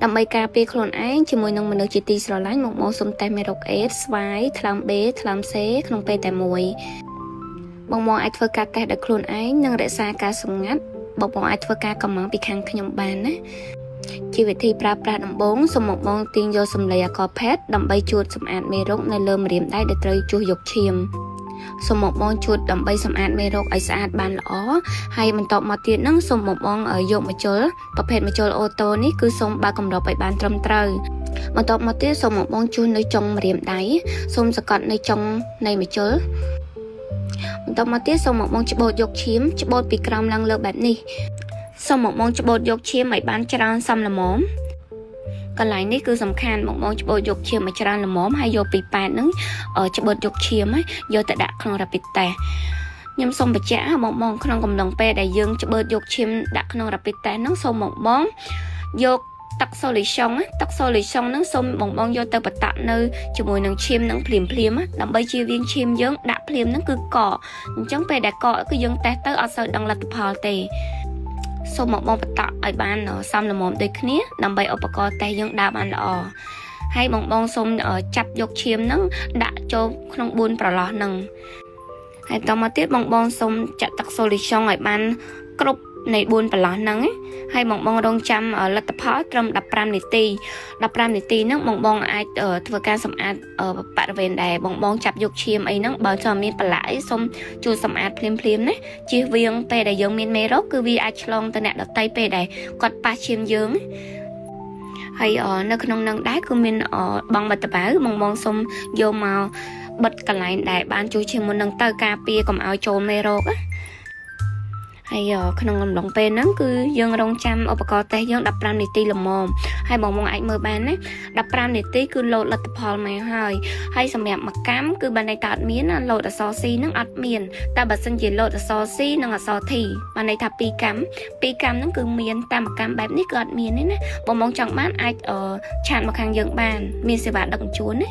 ដើម្បីការពារខ្លួនឯងជាមួយនឹងមនុស្សជាទីស្រឡាញ់មកសុំតេស្តមេរោគអេដស្វាយថ្លើម B ថ្លើម C ក្នុងពេលតែមួយបងអាចធ្វើការតេស្តដោយខ្លួនឯងនិងរក្សាការសម្ងាត់បងអាចធ្វើការកម្មពីខាងខ្ញុំបានណាជាវិធីប្រើប្រាស់ដំបូងសូមបងទាញយកសម្លេងអាកផេតដើម្បីជួតសម្អាតមេរោគនៅលើម្រាមដៃដែលត្រូវជួសយកឈាមសូមបងជួតដើម្បីសម្អាតមេរោគឲ្យស្អាតបានល្អហើយបន្តមកទៀតនឹងសូមបងយកម្ជុលប្រភេទម្ជុលអូតូនេះគឺសូមបើកកម្របឲ្យបានត្រឹមត្រូវបន្តមកទៀតសូមបងជួសនៅចុងម្រាមដៃសូមសង្កត់នៅចុងនៃម្ជុលបន្តមកទៀតសូមបងច្បូតយកឈាមច្បូតពីក្រោមឡើងលើបែបនេះសូមបងច្បូតយកឈាមឲ្យបានច្រើនសមល្មមកន្លែងនេះគឺសំខាន់បងច្បូតយកឈាមឲ្យច្រើនល្មមហើយយកពីប៉ែតហ្នឹងច្បូតយកឈាមយកទៅដាក់ក្នុង rapid test ខ្ញុំសូមបញ្ជាក់បងក្នុងកំឡុងពេលដែលយើងច្បូតយកឈាមដាក់ក្នុង rapid test ហ្នឹងសូមបងយកទឹក solution ហ្នឹងសូមបងយកទៅបតាក់នៅជាមួយនឹងឈាមហ្នឹងភ្លាមដើម្បីជៀសវាងឈាមយើងដាក់ភ្លាមហ្នឹងគឺកកអញ្ចឹងពេលដែលកកគឺយើងតេស្តទៅអត់សូវដឹងលទ្ធផលទេសូមបងបតាក់ឲ្យបានសមល្មមដូចគ្នាដើម្បីឧបករណ៍តេស្តយើងដើរបានល្អហើយបងសូមចាប់យកឈាមហ្នឹងដាក់ចូលក្នុង4ប្រឡោះហ្នឹងហើយបន្តមកទៀតបងសូមចាក់ទឹក solution ឲ្យបានគ្រប់នៃ4ប្រឡោះហ្នឹងហើយបងរងចាំលទ្ធផលត្រឹម15នាទីហ្នឹងបងអាចធ្វើការសម្អាតបរិវេណដែលបងចាប់យកឈាមអីហ្នឹងបើចង់មានប្រឡាក់អីសូមជួយសម្អាតភ្លាមណាជៀសវាងពេលដែលយើងមានមេរោគគឺវាអាចឆ្លងទៅអ្នកដទៃពេលដែលគាត់ប៉ះឈាមយើងហើយនៅក្នុងនឹងដែរគឺមានបងបិទតបៅបងសូមយកមកបិទកន្លែងដែលបានជួយឈាមមុននឹងទៅការពារកុំឲ្យចូលមេរោគហើយក្នុងកំឡុងពេលហ្នឹងគឺយើងរងចាំឧបករណ៍តេស្តយើង15នាទីល្មមហើយបងអាចមើលបានណា15នាទីគឺលោតលទ្ធផលមកហើយសម្រាប់មួយកម្មគឺបានន័យថាអត់មានលោតអក្សរ C ហ្នឹងអត់មានតែបើសិនជាលោតអក្សរ C និងអក្សរ T បានន័យថា2កម្មហ្នឹងគឺមានតាមកម្មបែបនេះគឺអត់មានទេណាបងចង់បានអាចឆាតមកខាងយើងបានមានសេវាដឹកជញ្ជូនណា